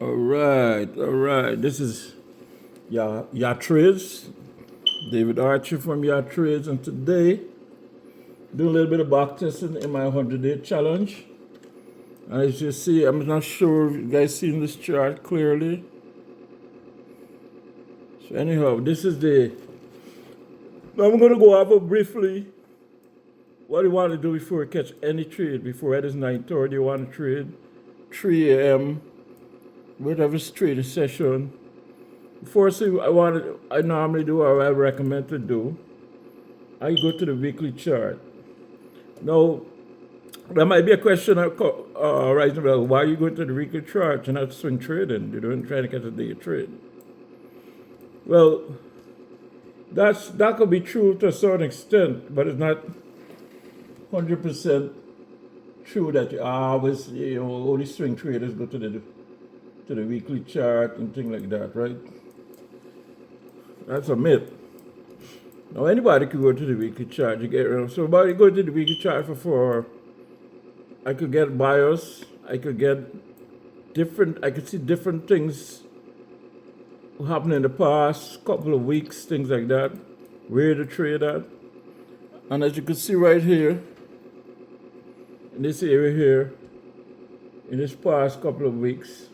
All right. This is Yatriz, David Archer from Yatriz, and today doing a little bit of back testing in my 100-day challenge. As you see, I'm not sure if you guys seen this chart clearly. So anyhow, this is the. Now I'm going to go over briefly what you want to do before you catch any trade. Before it is 9:30, you want to trade 3 a.m. whatever trading session. First, I normally do or I recommend to do. I go to the weekly chart. Now, there might be a question right now. Why are you going to the weekly chart? You're not swing trading. You're doing trying to catch a day trade. Well, that could be true to a certain extent, but it's not 100% true that you always only swing traders go to the weekly chart and things like that, right? That's a myth. Now anybody could go to the weekly chart. You get so about you go to the weekly chart for I could get bias. I could see different things happen in the past couple of weeks, things like that, where to trade at. And as you can see right here, in this area here, in this past couple of weeks,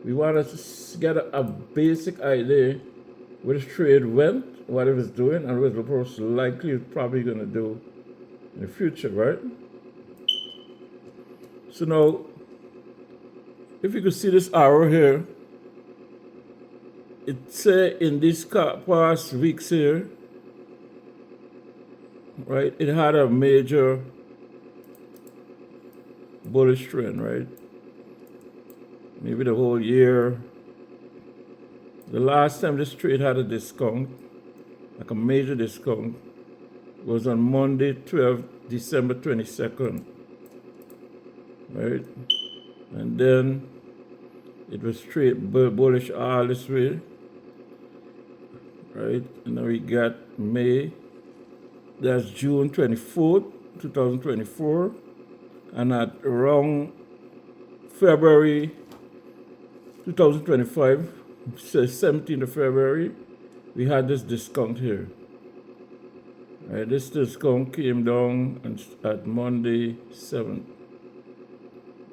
we want to get a basic idea where this trade went, what it was doing, and what the most likely is probably going to do in the future, right? So now, if you could see this arrow here, it say in these past weeks here, right, it had a major bullish trend, right? Maybe the whole year. The last time this trade had a discount, like a major discount, was on Monday, 12 December 22nd, right? And then it was straight bullish all this way, right? And then we got May, that's June 24th, 2024, and at around February 2025, 17th of February, we had this discount here. Right, this discount came down at Monday 7th,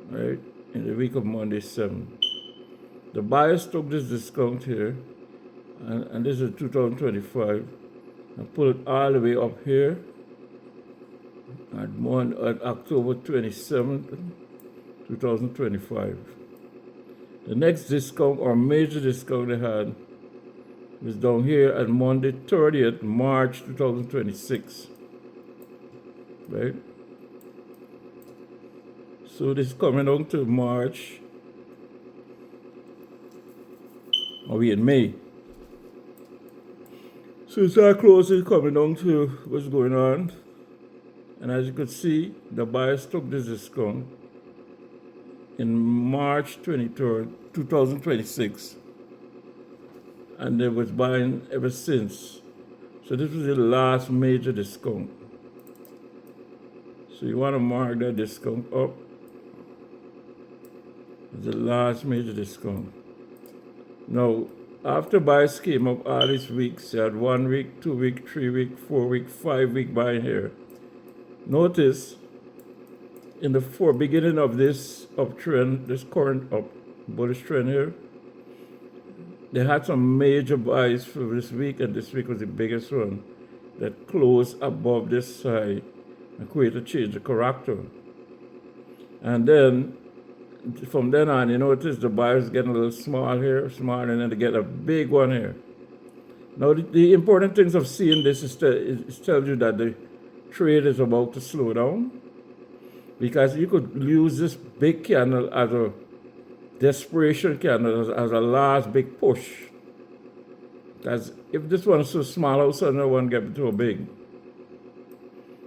right, in the week of Monday 7th. The buyers took this discount here, and this is 2025, and pulled it all the way up here at October 27th, 2025. The next discount or major discount they had was down here at Monday 30th, March 2026. Right? So this is coming on to March. Are we in May? So it's our closing coming on to what's going on. And as you could see, the buyers took this discount in March 23rd, 2026. And they was buying ever since. So this was the last major discount. So you want to mark that discount up. It's the last major discount. Now, after buyers came up all these weeks, you had 1 week, 2 week, 3 week, 4 week, 5 week buying here. Notice in the beginning of this uptrend, this current bullish trend here, they had some major buys for this week, and this week was the biggest one that closed above this high and created a change of character. And then from then on, you notice the buyers getting a little small here, small, and then they get a big one here. Now, the important things of seeing this is tells you that the trade is about to slow down, because you could use this big candle as a desperation candle, as a last big push. Because if this one is so small, all of a sudden no one gets too big.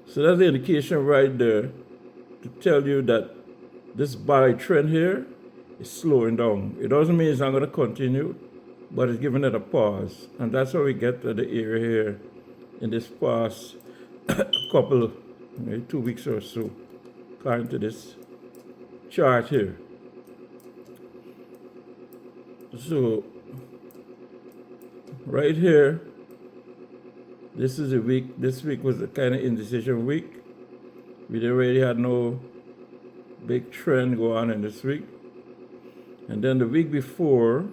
So that's the indication right there to tell you that this buy trend here is slowing down. It doesn't mean it's not going to continue, but it's giving it a pause. And that's how we get to the area here in this past couple, maybe 2 weeks or so, according to this chart here. So right here, this is a week. This week was a kind of indecision week. We already had no big trend go on in this week. And then the week before,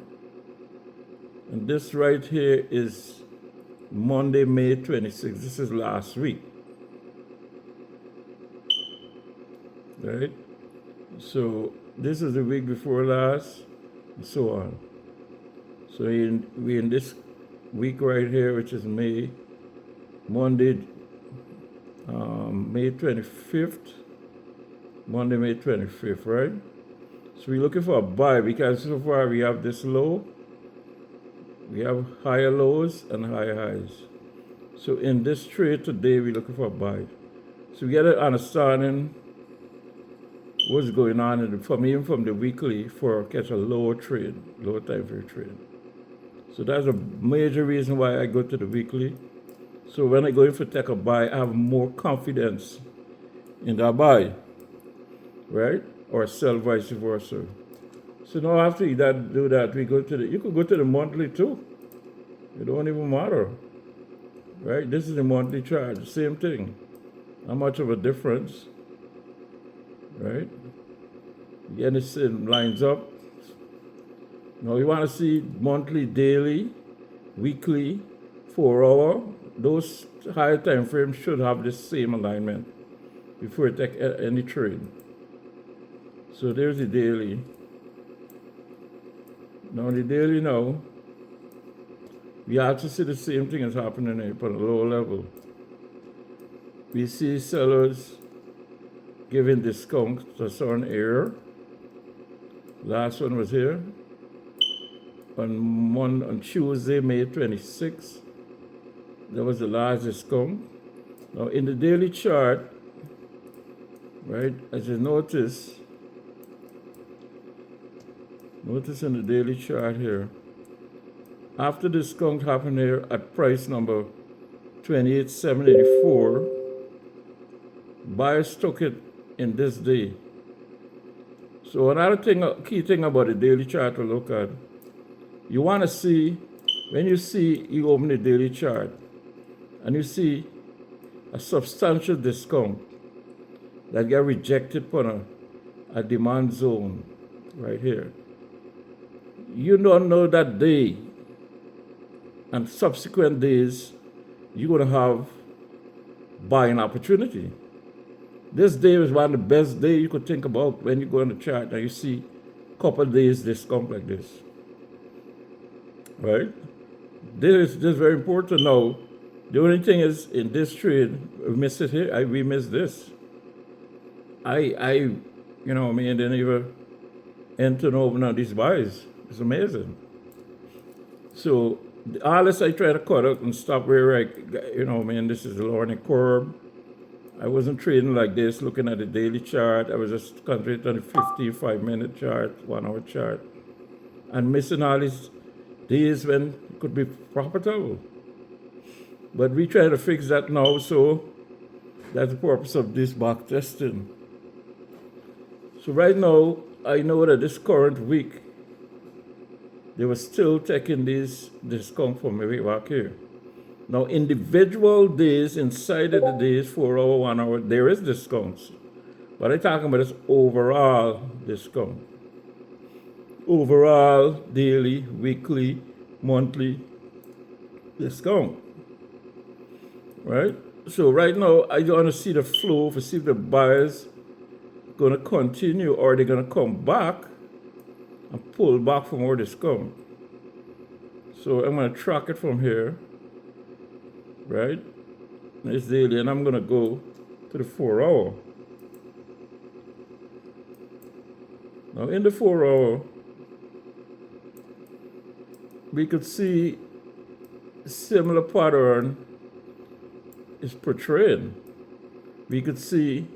and this right here is Monday, May 26th. This is last week, right? So this is the week before last, and so on. So we in this week right here, which is Monday, May 25th, Monday, May 25th, right? So we're looking for a buy because so far we have this low, we have higher lows and higher highs. So in this trade today, we're looking for a buy. So we get an understanding what's going on even from the weekly for catch a lower trade, lower time frame trade. So that's a major reason why I go to the weekly. So when I go in for take a buy, I have more confidence in that buy, right? Or sell vice versa. So now after you do that, we go to you could go to the monthly too. It don't even matter, right? This is the monthly chart, same thing. Not much of a difference, right? Again, it lines up. Now you want to see monthly, daily, weekly, 4-hour. Those higher time frames should have the same alignment before you take any trade. So there's the daily. Now the daily now, we have to see the same thing is happening here on a lower level. We see sellers giving discount to a certain area. Last one was here on Tuesday, May 26th. That was the last discount. Now in the daily chart, right, as you notice in the daily chart here, after discount happened here at price number 28,784, buyers took it in this day. So another key thing about the daily chart to look at, you want to see, when you open the daily chart and you see a substantial discount that get rejected on a demand zone right here. You don't know that day and subsequent days you're going to have buying opportunity. This day is one of the best days you could think about when you go on the chart and you see a couple of days discount like this, right? This is very important to know. The only thing is in this trade, we missed it here. We missed this. Didn't even enter and open on these buys. It's amazing. So all this I try to cut out and stop where this is the learning curve. I wasn't trading like this, looking at the daily chart. I was just concentrating on the 55-minute chart, 1-hour chart, and missing all these days when it could be profitable. But we try to fix that now, so that's the purpose of this back testing. So right now, I know that this current week, they were still taking this discount from me back here. Now, individual days inside of the days, 4-hour, 1 hour, there is discounts. But I'm talking about this overall discount. Overall, daily, weekly, monthly discount. Right? So right now, I want to see the flow to see if the buyers going to continue or they're going to come back and pull back for more discount. So I'm going to track it from here. Right? It's daily, and I'm going to go to the 4-hour. Now, in the 4-hour, we could see a similar pattern is portrayed. We could see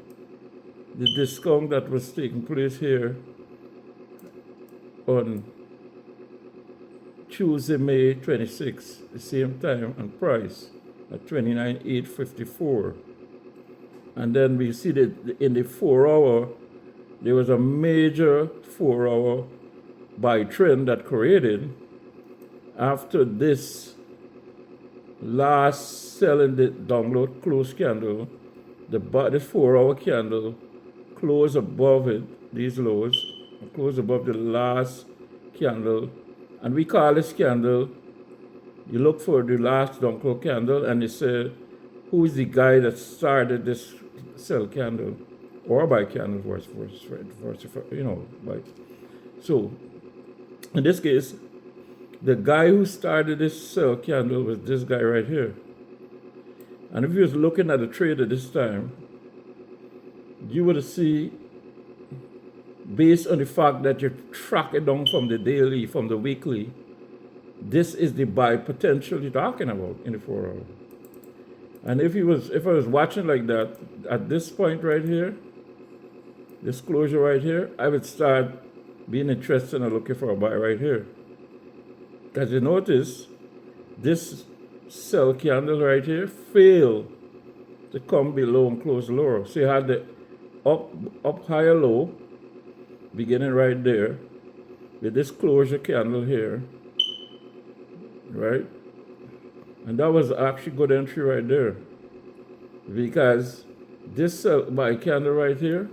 the discount that was taking place here on Tuesday, May 26th, the same time and price at 29,854. And then we see that in the 4-hour, there was a major 4-hour buy trend that created after this last selling the download close candle, the 4-hour candle close above it, these lows, close above the last candle, and we call this candle, you look for the last download candle and you say, who is the guy that started this sell candle or buy candle buy. So in this case, the guy who started this sell candle was this guy right here. And if you was looking at the trade at this time, you would see, based on the fact that you track it down from the daily, from the weekly, this is the buy potential you're talking about in the 4 hour. And if I was watching like that, at this point right here, this closure right here, I would start being interested and looking for a buy right here. Because you notice, this sell candle right here failed to come below and close lower. So you had the up higher low beginning right there with this closure candle here, right? And that was actually good entry right there, because this sell buy candle right here,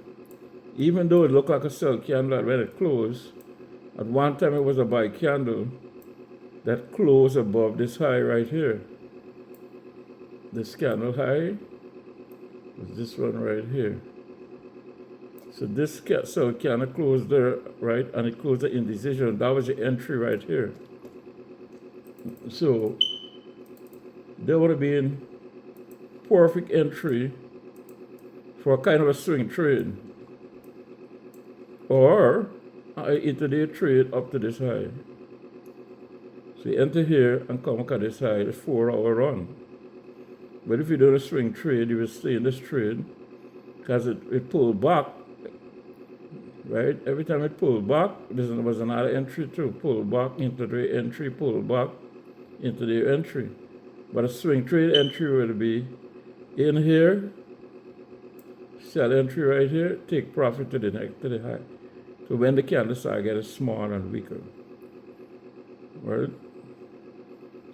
even though it looked like a sell candle when it closed, at one time it was a buy candle that closed above this high right here. This candle high is this one right here. So this sell candle closed there, right? And it closed the indecision. That was the entry right here. So there would have been perfect entry for a kind of a swing trade or an intraday trade up to this high. So you enter here and come look at this high, the 4 hour run. But if you do a swing trade, you will stay in this trade because it pulled back, right? Every time it pulled back, there was another entry too. Pull back into the entry, pull back into the entry. But a swing trade entry will be in here, sell entry right here, take profit to the next, to the high. So when the candles start getting smaller and weaker, right?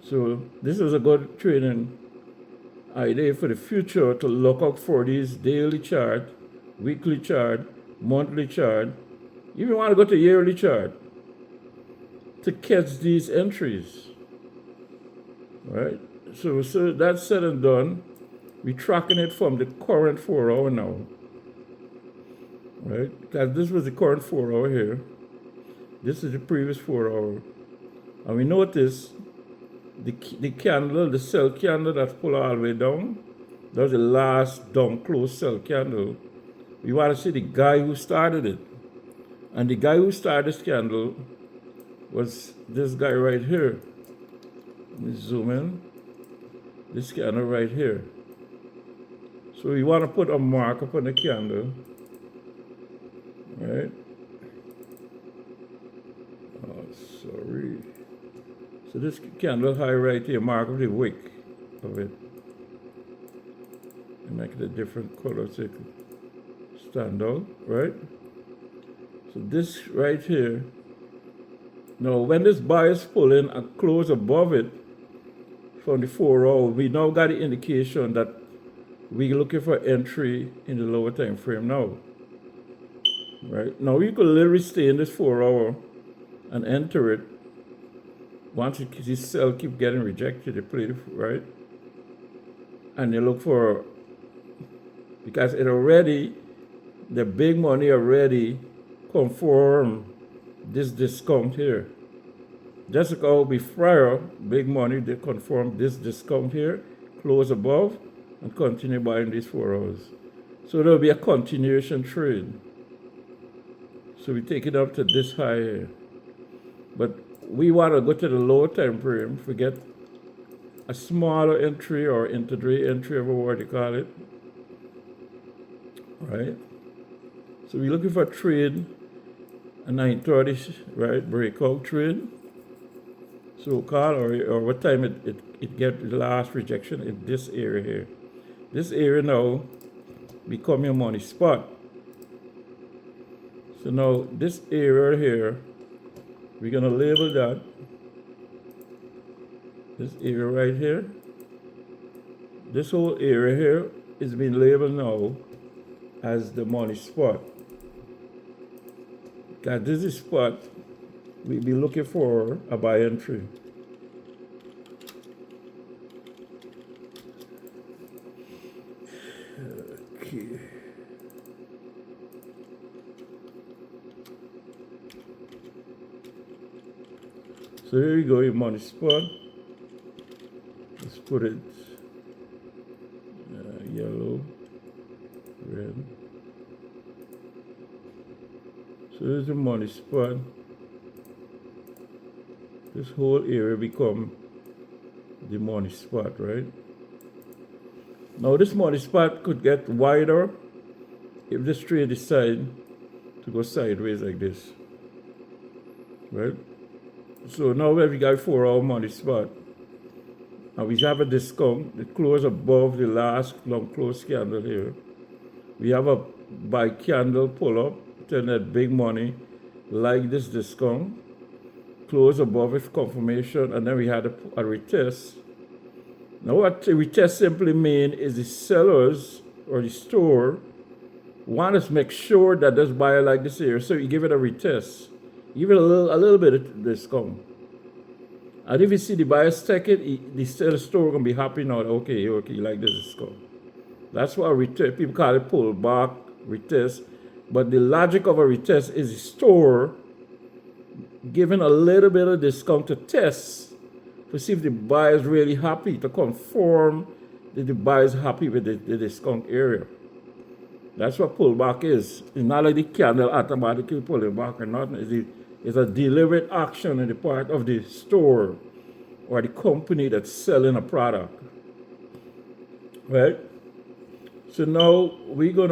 So this is a good trading idea for the future to look out for these daily chart, weekly chart, monthly chart. You even want to go to yearly chart to catch these entries, right? So that's said and done. We're tracking it from the current 4 hour now, right? Because this was the current 4 hour here. This is the previous 4 hour. And we notice the candle, the sell candle that pulled all the way down, that was the last down close sell candle. We want to see the guy who started it. And the guy who started this candle was this guy right here. Let me zoom in. This candle right here. So we want to put a mark upon the candle, right? Oh, sorry. So this candle high right here, mark of the wick of it. And make it a different color so it could stand out, right? So this right here. Now when this bias pull in and close above it from the 4 hour, we now got the indication that we're looking for entry in the lower time frame now. Right? Now you could literally stay in this 4 hour and enter it. Once this sell keep getting rejected, you play it, right? And you look for, because it already, the big money already confirm this discount here. Just like how before, big money, they confirm this discount here, close above, and continue buying these 4 hours. So there'll be a continuation trade. So we take it up to this high here. But we want to go to the lower time frame, forget a smaller entry or intraday entry, whatever word you call it. Right? So we're looking for a trade, a 930, right, breakout trade. So call or what time it get the last rejection in this area here. This area now become your money spot. So now this area here We're going to label that, this area right here. This whole area here is being labeled now as the money spot. Because this is spot we'll be looking for a buy entry. Okay. So here we go, your money spot. Let's put it yellow, red. So there's the money spot. This whole area become the money spot, right? Now this money spot could get wider if this trade decide to go sideways like this, right? So now we got 4-hour money spot, and we have a discount. The close above the last long close candle here. We have a buy candle pull up, turn that big money like this discount. Close above it, confirmation, and then we had a retest. Now what a retest simply means is the sellers or the store want to make sure that there's buyer like this here, so you give it a retest. Give it a little bit of discount. And if you see the buyers take it, the seller store gonna be happy now. Okay, you like this discount. That's why retest, people call it pull back, retest. But the logic of a retest is the store giving a little bit of discount to test to see if the buyer is really happy, to confirm that the buyer is happy with the discount area. That's what pullback is. It's not like the candle automatically pulling back or nothing. It's a deliberate action on the part of the store or the company that's selling a product. Right? So now we could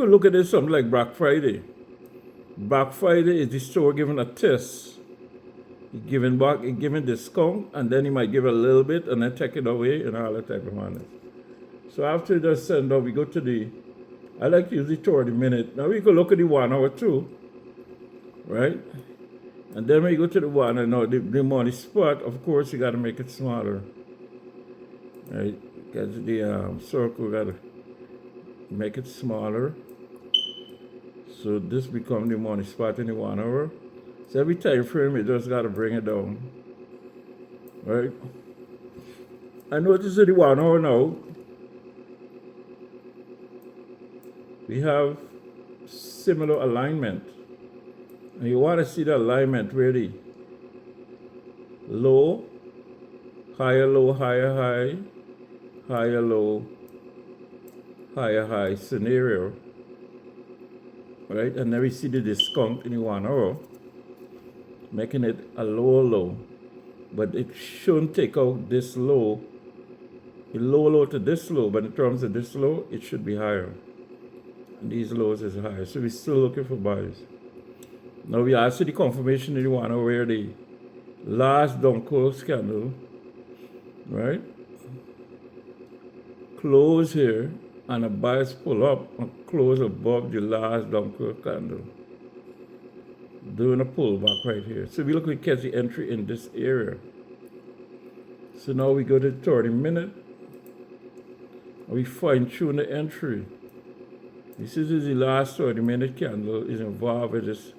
look at this something like Black Friday. Black Friday is the store giving a test. Giving discount, and then he might give a little bit and then take it away and all that type of money. So after the send out, we go to I like to use the 30 minute. Now we could look at the 1 hour too, right? And then we go to the 1 and now the money spot, of course, you got to make it smaller, right? Because the circle got to make it smaller. So this becomes the money spot in the 1 hour. So every time frame, you just got to bring it down, right? I notice in the 1 hour now, we have similar alignment. And you want to see the alignment where the low, higher low, higher high, higher low, higher high scenario, right? And then we see the discount in the 1 hour, making it a lower low. But it shouldn't take out this low, the low to this low, but in terms of this low, it should be higher. And these lows is higher. So we're still looking for buyers. Now we also see the confirmation in the 1 hour where the last down close candle, right? Close here and a buyers pull up and close above the last down close candle. Doing a pullback right here. So we look to catch the entry in this area. So now we go to 30 minute. We fine tune the entry. This is the last 30 minute candle is involved with this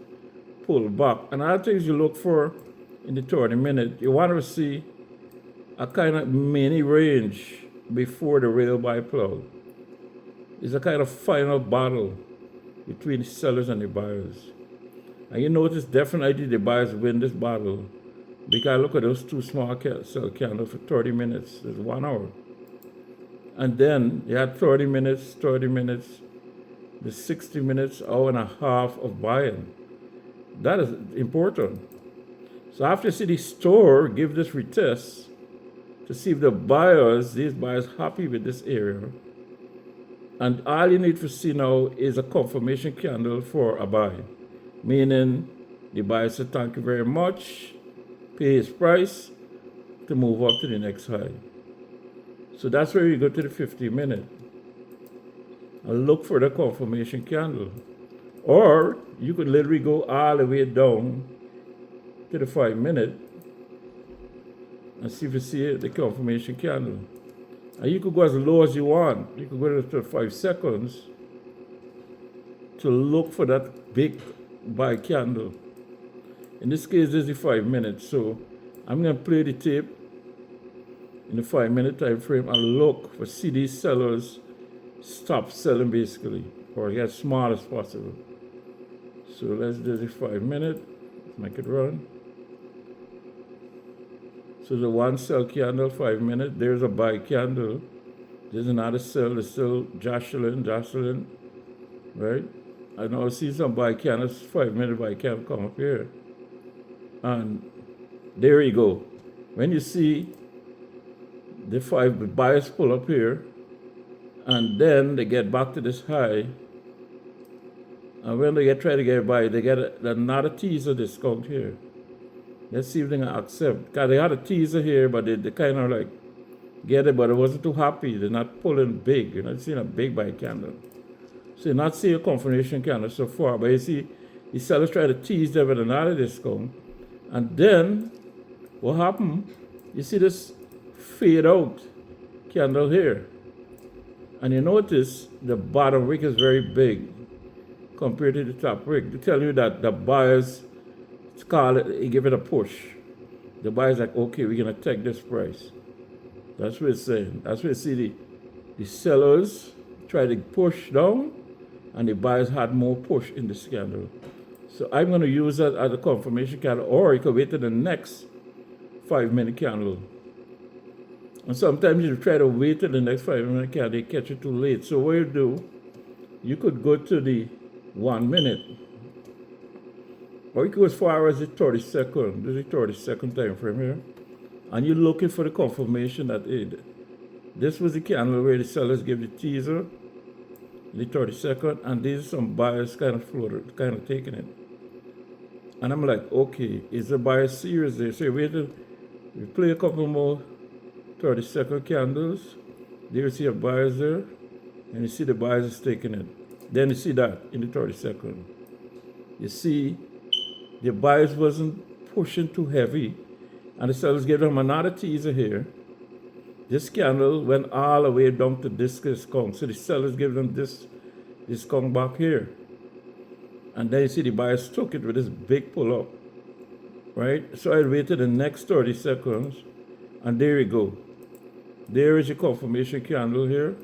pullback. And other things you look for in the 30 minute, you want to see a kind of mini range before the real buy plug. It's a kind of final battle between the sellers and the buyers. And you notice definitely the buyers win this battle because look at those two small sell candles for 30 minutes. There's 1 hour. And then you had 30 minutes, the 60 minutes, hour and a half of buying. That is important. So after you see the store give this retest to see if these buyers happy with this area. And all you need to see now is a confirmation candle for a buy. Meaning the buyer said thank you very much, pay his price to move up to the next high. So that's where you go to the 50 minute and look for the confirmation candle. Or you could literally go all the way down to the 5 minute and see if you see it, the confirmation candle. And you could go as low as you want. You could go to 5 seconds to look for that big buy candle. In this case, this is 5 minutes. So I'm going to play the tape in the 5 minute time frame and look for see these sellers stop selling basically, or get small as possible. So let's do the 5 minute, make it run. So the one sell candle, 5 minutes, there's a buy candle. There's another sell, there's still Jocelyn, right? I now see some buy candles, 5 minute buy candle come up here. And there you go. When you see the 5 buyers pull up here, and then they get back to this high, and when they try to get by, they get another teaser discount here. Let's see if they can accept. Because they had a teaser here, but they kind of like get it, but it wasn't too happy. They're not pulling big. You're not seeing a big buy candle. So you're not seeing a confirmation candle so far, but you see the sellers try to tease them with another discount. And then what happened? You see this fade out candle here. And you notice the bottom wick is very big compared to the top wick. To tell you that the buyers call it, give it a push. The buyers like, okay, we're gonna take this price. That's what it's saying. That's what you see the sellers try to push down, and the buyers had more push in this candle. So I'm gonna use that as a confirmation candle, or you could wait till the next 5 minute candle. And sometimes you try to wait till the next 5 minute candle, they catch it too late. So what you do, you could go to the 1 minute, or you could go as far as the 30-second. This is the 30-second time frame here. And you're looking for the confirmation that this was the candle where the sellers give the teaser, the 30-second, and these are some buyers kind of floated, kind of taking it. And I'm like, okay, is the buyer serious there? So you wait till we play a couple more 30-second candles. There you see a buyers there, and you see the buyers is taking it. Then you see that in the 30-second. You see the buyers wasn't pushing too heavy, and the sellers gave them another teaser here. This candle went all the way down to this discount. So the sellers gave them this discount back here. And then you see the buyers took it with this big pull up, right? So I waited the next 30 seconds, and there you go. There is your confirmation candle here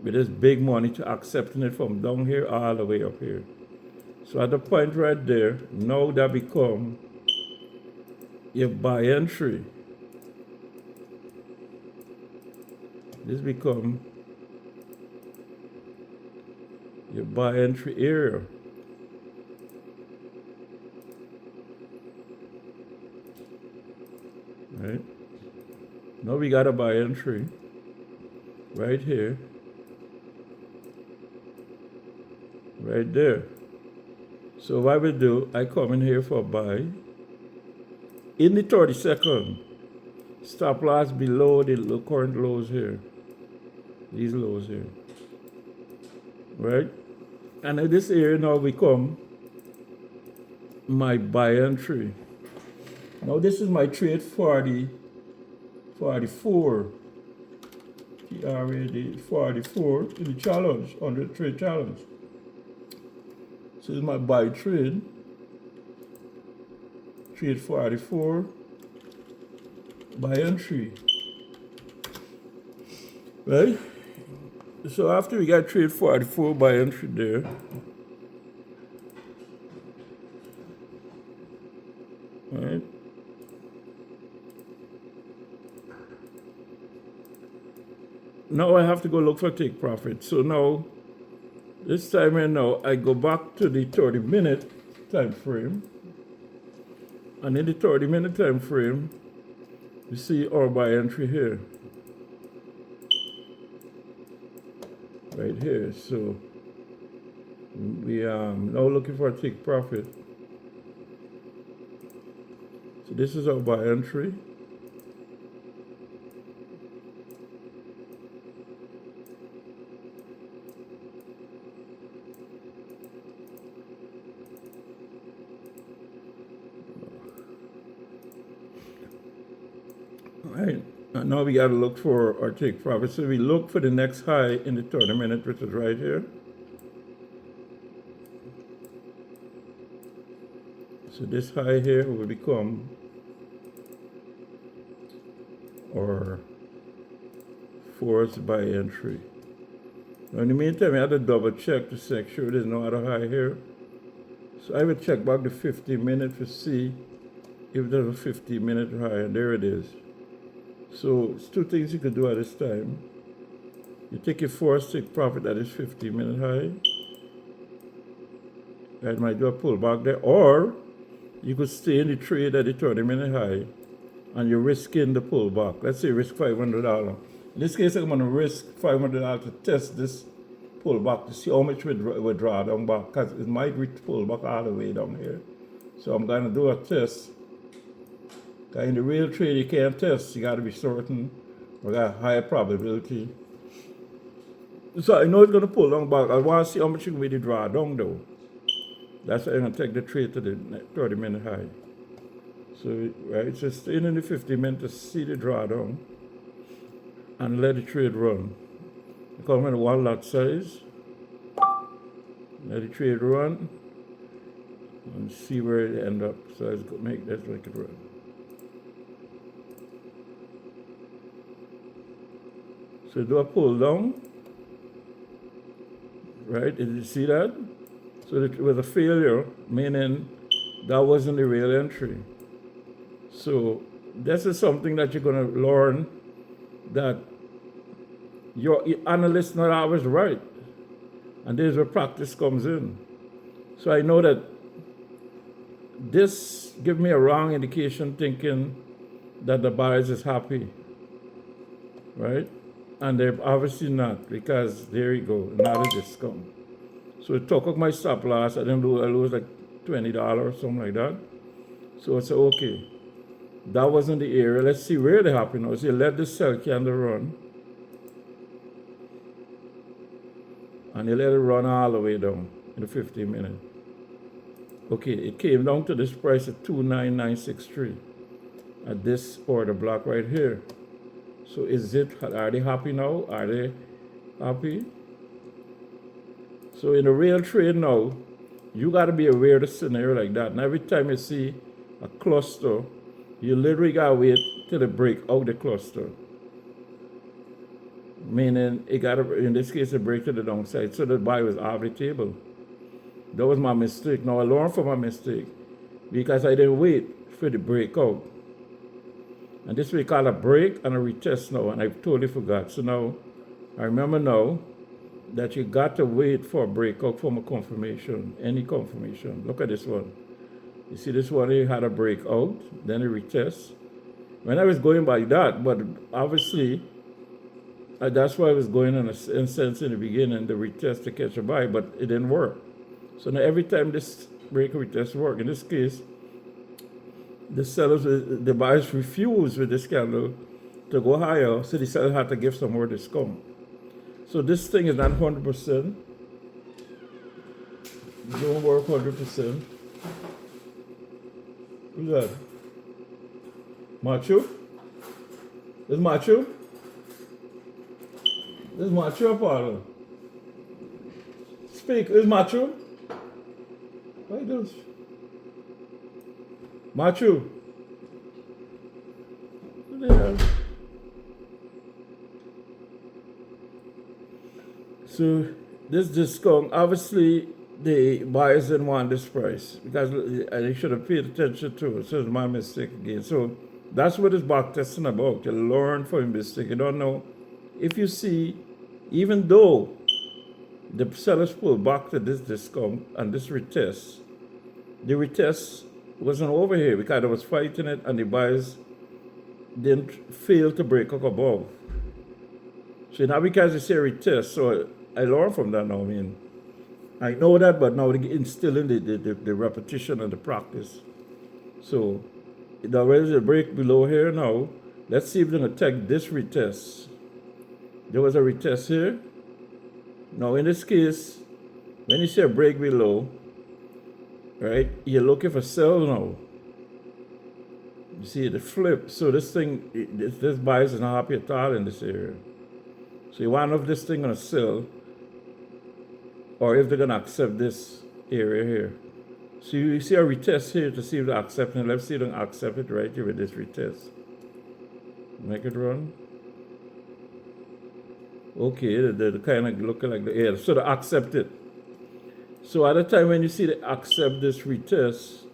with this big money to accepting it from down here all the way up here. So at the point right there, now that become your buy entry. This become your buy entry area. Right? Now we got a buy entry right here, right there. So what I will do, I come in here for a buy. In the 30-second, stop loss below the current lows here. These lows here. Right? And in this area now become my buy entry. Now this is my trade 44. TRAD 44 in the challenge, on the trade challenge. So this is my buy trade. Trade 44. Buy entry. Right? So after we got trade 44 buy entry there, right? Now I have to go look for take profit. So now, this time and now, I go back to the 30-minute time frame. And in the 30-minute time frame, you see our buy entry here. Right here. So we are now looking for a take profit. So this is our buy entry. right? And now we got to look for or take profit. So we look for the next high in the 30-minute, which is right here. So this high here will become our forced buy entry. Now in the meantime, I had to double check to make sure there's no other high here. So I will check back the 50-minute to see if there's a 50-minute high, and there it is. So it's two things you could do at this time. You take your forced take profit at this 50-minute high. That might do a pullback there, or you could stay in the trade at the 30-minute high, and you're risking the pullback. Let's say you risk $500. In this case, I'm going to risk $500 to test this pullback to see how much we draw down back, because it might pull back all the way down here. So I'm going to do a test. In the real trade, you can't test. You got to be certain. We got a higher probability. So I know it's going to pull down back. I want to see how much you can really draw down, though. That's why I'm going to take the trade to the 30-minute high. So, right, so staying in the 50-minute to see the drawdown and let the trade run. Come in one lot size. Let the trade run and see where it end up. So let's make it run. So do a pull down, right? Did you see that? So it was a failure, meaning that wasn't the real entry. So this is something that you're going to learn, that your analyst not always right. And this is where practice comes in. So I know that this gives me a wrong indication thinking that the buyers is happy, right? And they're obviously not, because there you go, another discount. So it took up my stop loss. I lose like $20 or something like that. So I said, okay, that wasn't the area. Let's see where they happen now. So you let the sell candle run. And you let it run all the way down in the 15-minute. Okay, it came down to this price at 29963 at this order block right here. So are they happy now? Are they happy? So in a real trade now, you got to be aware of the scenario like that. And every time you see a cluster, you literally got to wait till it break out the cluster. Meaning, it got to, in this case, it break to the downside. So the buy was off the table. That was my mistake. Now I learned from my mistake, because I didn't wait for the breakout. And this we call a break and a retest now, and I totally forgot. So now, I remember now that you got to wait for a breakout from a confirmation, any confirmation. Look at this one. You see this one, it had a breakout, then a retest. When I was going by that, but obviously, that's why I was going in a sense in the beginning, the retest to catch a buy, but it didn't work. So now every time this break retest work, in this case, the buyers refused with this candle to go higher, so the sellers had to give some more discount. So this thing is not 100%. It don't work 100%. Who's that? Machu? Is Machu? Is Machu or Paulo? Speak, is Machu? Why does Machu? Yeah. So this discount, obviously the buyers didn't want this price, because they should have paid attention to it. So it's my mistake again. So that's what this back testing about. You learn from your mistake. You don't know. If you see, even though the sellers pull back to this discount and this retest, the retest wasn't over here because I was fighting it, and the buyers didn't fail to break up above. So now because you say retest, so I learned from that now. I mean, I know that, but now instilling the repetition and the practice. So there is a break below here now. Let's see if they're going to take this retest. There was a retest here. Now in this case, when you see a break below, right, you're looking for sell now. You see the flip. So this thing, this buyer is not happy at all in this area. So you want to know if this thing gonna sell or if they're gonna accept this area here. So you see a retest here to see if they're accepting it. Let's see if they accept it right here with this retest. Make it run. Okay, they're kind of looking like the air. So they accept it. So at the time when you see they accept this retest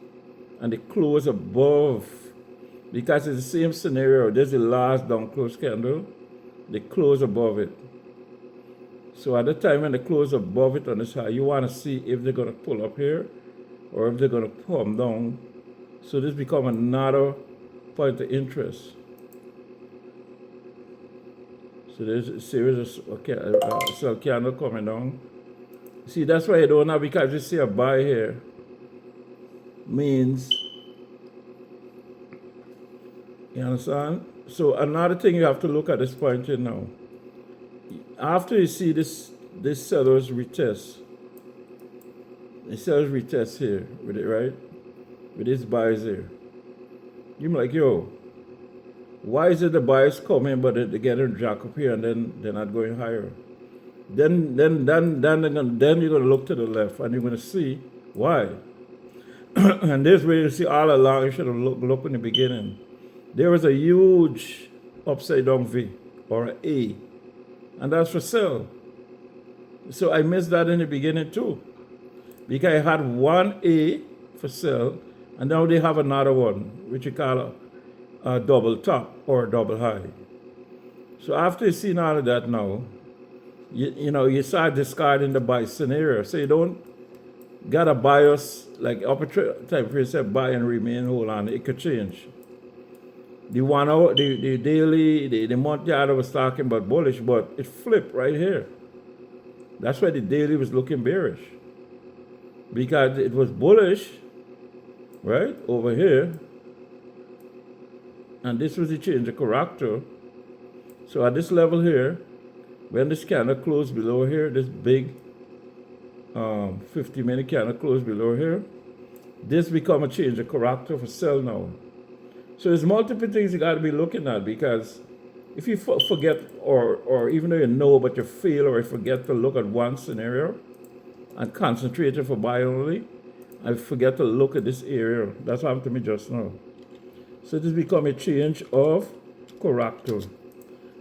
and they close above, because it's the same scenario, there's the last down close candle, they close above it. So at the time when they close above it on this high, you want to see if they're going to pull up here or if they're going to come down. So this become another point of interest. So there's a series of sell candle coming down. See, that's why you don't have, because you see a buy here, means, you understand? So another thing you have to look at this point here now. After you see this seller's retest, the seller's retest here with it, right? With this buyers here. You're like, yo, why is it the buyers coming but they're getting jack up here and then they're not going higher? Then you're gonna look to the left and you're gonna see why. And this way you see all along, you should have looked in the beginning. There was a huge upside down V or an A, and that's for sale. So I missed that in the beginning too, because I had one A for sale, and now they have another one, which you call a double top or double high. So after you see all of that now, you start discarding the buy scenario. So you don't got a bias like upper time for yourself, buy and remain, hold on, it could change. The 1 hour, the daily, the monthly I was talking about bullish, but it flipped right here. That's why the daily was looking bearish. Because it was bullish, right, over here. And this was the change of character. So at this level here, when this candle closed below here, this big 50-minute candle closed below here, this become a change of character for sell now. So there's multiple things you got to be looking at, because if you forget or even though you know but you fail or you forget to look at one scenario and concentrate it for buy only, I forget to look at this area. That's what happened to me just now. So this become a change of character.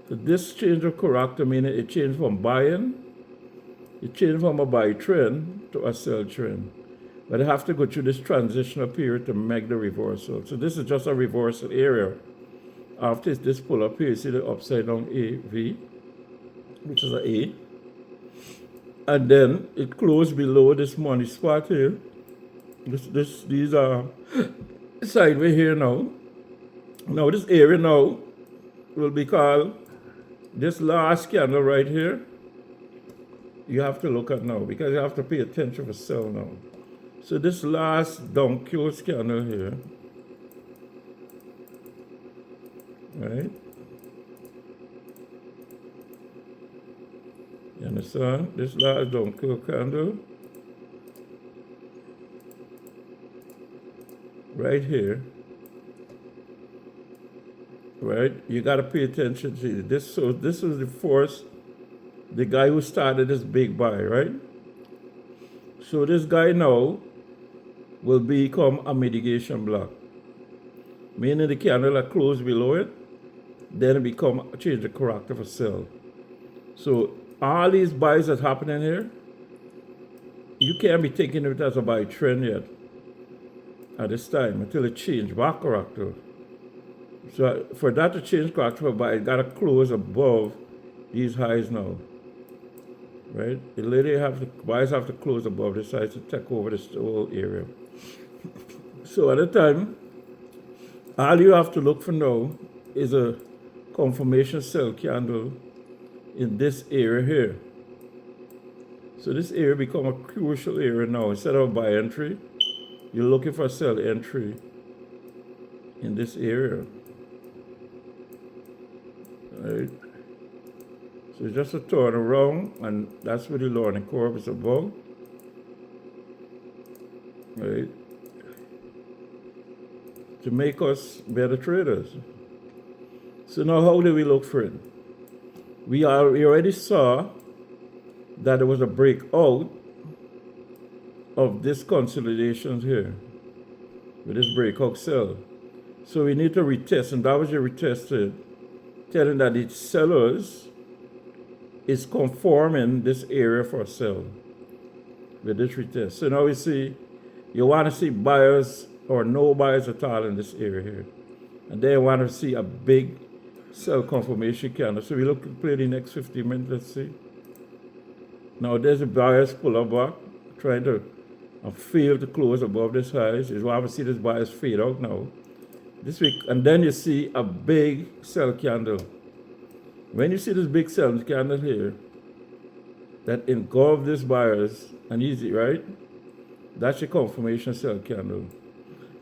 So this change of character meaning it changed from buying, it changed from a buy trend to a sell trend. But I have to go through this transitional period to make the reversal. So this is just a reversal area. After this pull up here, you see the upside down AV, which is an A. And then it closed below this money spot here. These are sideways here now. Now this area now will be called this last candle right here. You have to look at now, because you have to pay attention for sell now. So this last down close candle here, right? You understand? This last down close candle, right here, right? You got to pay attention to this. So this was the guy who started this big buy, right? So this guy now will become a mitigation block, meaning the candle that closed below it, then it become a change of character for sell. So all these buys that's happening here, you can't be taking it as a buy trend yet at this time until it change back character. So for that to change character for buy, it gotta close above these highs now. Right? The literally buyers have to close above this size to take over this whole area. So at the time, all you have to look for now is a confirmation sell candle in this area here. So this area become a crucial area now. Instead of buy entry, you're looking for a sell entry in this area. Right? So just a turn around, and that's what the learning curve is about. Right? to make us better traders. So now how do we look for it? We already saw that there was a breakout of this consolidation here with this breakout sell. So we need to retest, and that was your retested, telling that the sellers is conforming this area for sell with this retest. So now we see, you want to see buyers or no buyers at all in this area here. And then you want to see a big sell confirmation candle. So we look to play the next 15 minutes, let's see. Now there's a buyers pull up back, trying to fail to close above this highs. You want to see this buyers fade out now. This week, and then you see a big sell candle. When you see this big sell candle here, that engulf this buyers, and easy, right? That's your confirmation sell candle.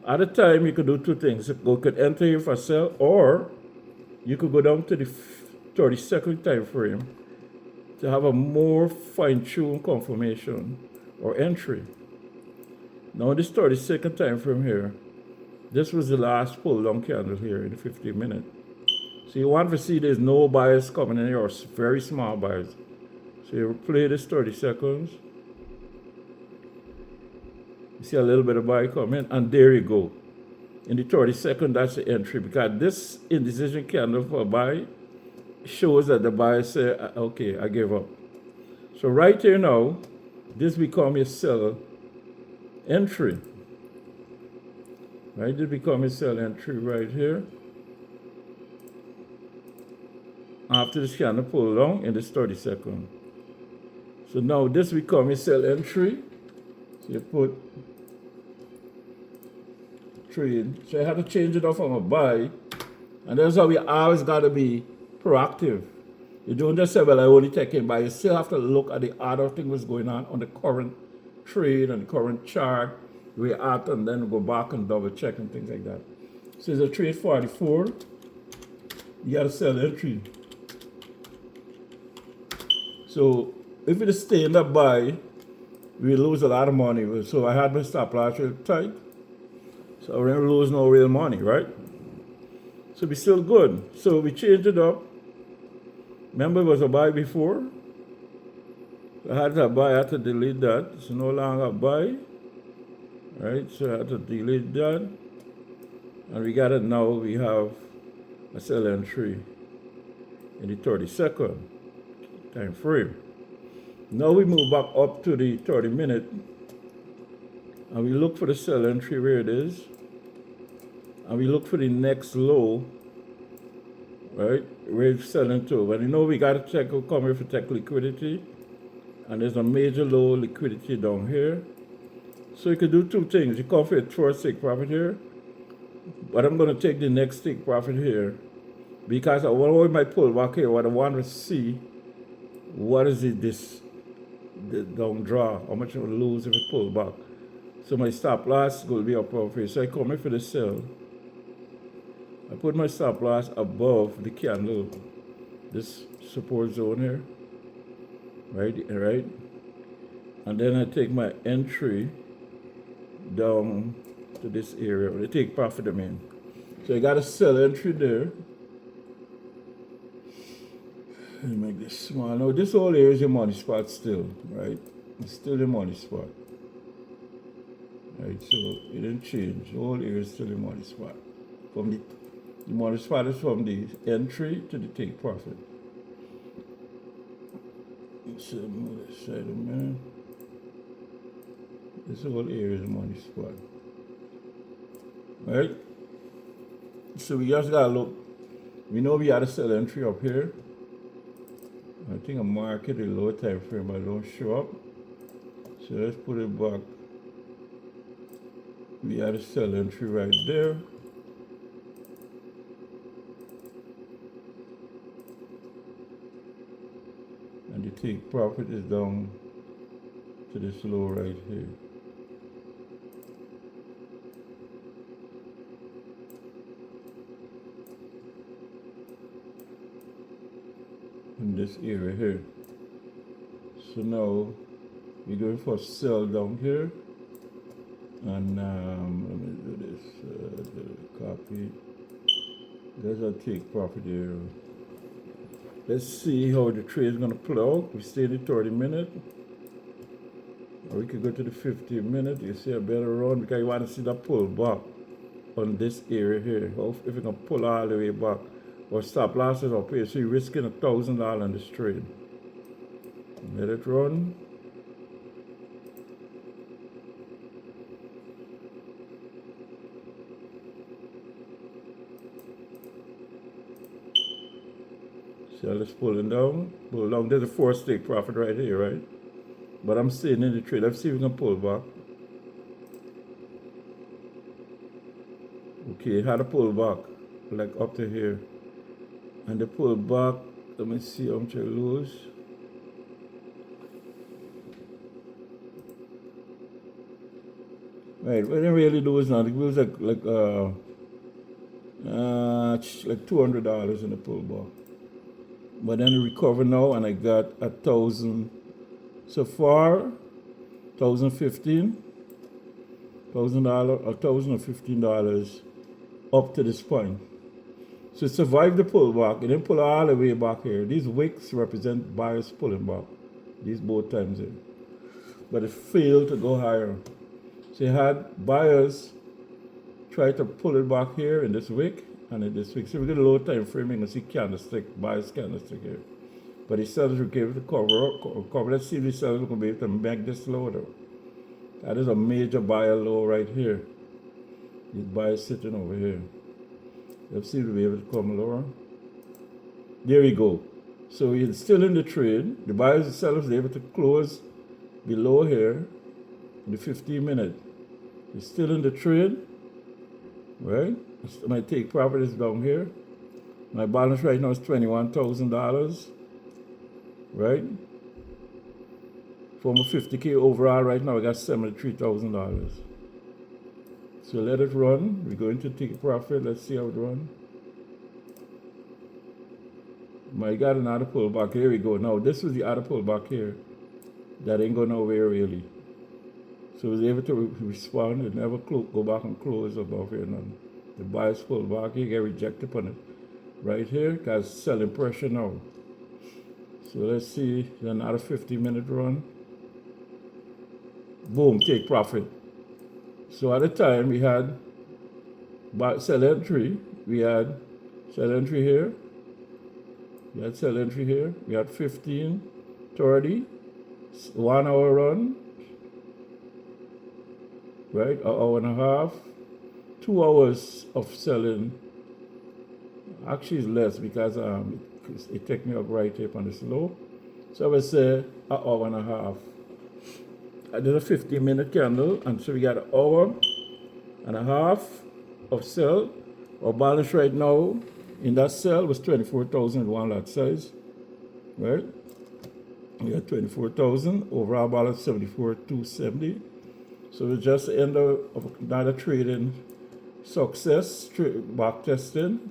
At the time, you could do two things. You could enter here for sell, or you could go down to the 32nd time frame to have a more fine-tuned confirmation or entry. Now this 32nd time frame here, this was the last pull down candle here in the 15 minute. So you want to see there's no buyers coming in here, or very small buyers. So you play this 30 seconds. You see a little bit of buy coming, and there you go. In the 32nd, that's the entry, because this indecision candle for a buy shows that the buyer say, okay, I give up. So right here now, this becomes a sell entry. Right, this becomes a sell entry right here. After this candle pull down in this 30 seconds. So now this becomes a sell entry. So you put trade. So I had to change it off from a buy. And that's how we always got to be proactive. You don't just say, well, I only take it buy. You still have to look at the other thing that's going on the current trade and the current chart, react, and then go back and double check and things like that. So it's a trade 44. You got to sell entry. So if it is stay in that buy, we lose a lot of money. So I had my stop loss real tight. So we're going to lose no real money, right? So we still good. So we changed it up. Remember it was a buy before? I had to buy, I had to delete that. It's no longer a buy. Right, so I had to delete that. And we got it now, we have a sell entry in the 32nd time frame. Now we move back up to the 30 minute and we look for the sell entry where it is. And we look for the next low, right, where it's selling to. But you know we got to check, come here for tech liquidity. And there's a major low liquidity down here. So you can do two things. You come for a first take profit here. But I'm going to take the next take profit here. Because I want my pull back here. What I want to see, what is it the down draw? How much I will lose if I pull back? So my stop loss will be up over here. So I come here for the sell. I put my stop loss above the candle. This support zone here. Right? And then I take my entry down to this area. They take profit, I mean. So I got a sell entry there. Let me make this small. Now this whole area is your money spot still, right? It's still the money spot. Right, so it didn't change. The whole area is still the money spot. From the money spot is from the entry to the take profit. So move this side a minute. This whole area is money spot. Right? So we just gotta look. We know we had a sell entry up here. I think I mark it a low time frame, but I don't show up. So let's put it back. We had a sell entry right there. And the take profit is down to this low right here. In this area here. So now we're going for sell down here. And let me do this. Okay, there's our take profit here. Let's see how the trade is gonna play out. We stay in the 30-minute. Or we could go to the 15-minute. You see a better run because you want to see the pull back on this area here. If you can pull all the way back or stop losses up here, so you're risking $1,000 on this trade. Let it run. So let's pull down. Pull down. There's a 4 take profit right here, right? But I'm staying in the trade. Let's see if we can pull back. Okay, it had a pull back, like up to here. And the pull back, let me see how much I lose. Right, we didn't really lose nothing. It was like $200 in the pullback. But then I recover now and I got 1,000 so far, $1,015 or $1,015 up to this point. So it survived the pullback. It didn't pull all the way back here. These wicks represent buyers pulling back. These both times here. But it failed to go higher. So you had buyers try to pull it back here in this wick and in this wick. So we get a low time frame, you can see candlestick, buyers candlestick here. But the sellers will give it the cover. Let's see if the sellers will be able to make this low though. That is a major buyer low right here. These buyers sitting over here. Let's see if we'll be able to come lower. There we go. So it's still in the trade. The buyers and sellers are able to close below here in the 15-minute. It's still in the trade, right? My take profit is down here. My balance right now is $21,000, right? From a 50K overall right now, I got $73,000. So let it run. We're going to take profit. Let's see how it runs. I got another pullback. Here we go. Now, this was the other pullback here. That ain't going nowhere really. So it was able to respond. It never go back and close above here. None. The buyers pull back. You get rejected on it. Right here, got selling pressure now. So let's see another 50-minute run. Boom, take profit. So at the time we had sell entry. We had sell entry here. We had sell entry here. We had 15, 30, 1 hour run. Right, an hour and a half. 2 hours of selling. Actually it's less because it takes me up right here on this low. So I would say an hour and a half. I did a 15-minute candle, and so we got an hour and a half of sell. Our balance right now in that sell was 24,000 one lot size. Right? We got 24,000. Overall balance 74,270. So we just end of another trading success, back testing.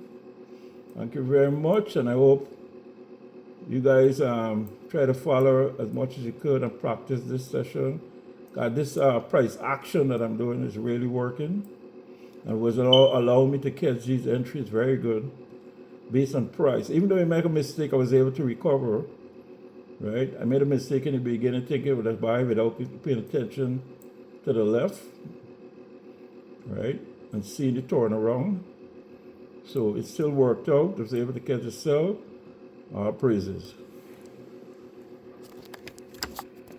Thank you very much, and I hope you guys try to follow as much as you could and practice this session. This price action that I'm doing is really working, and was allow me to catch these entries very good based on price. Even though I make a mistake, I was able to recover. Right? I made a mistake in the beginning, thinking it would buy without paying attention to the left, right, and seeing the turnaround. So it still worked out. I was able to catch a sell. Praises.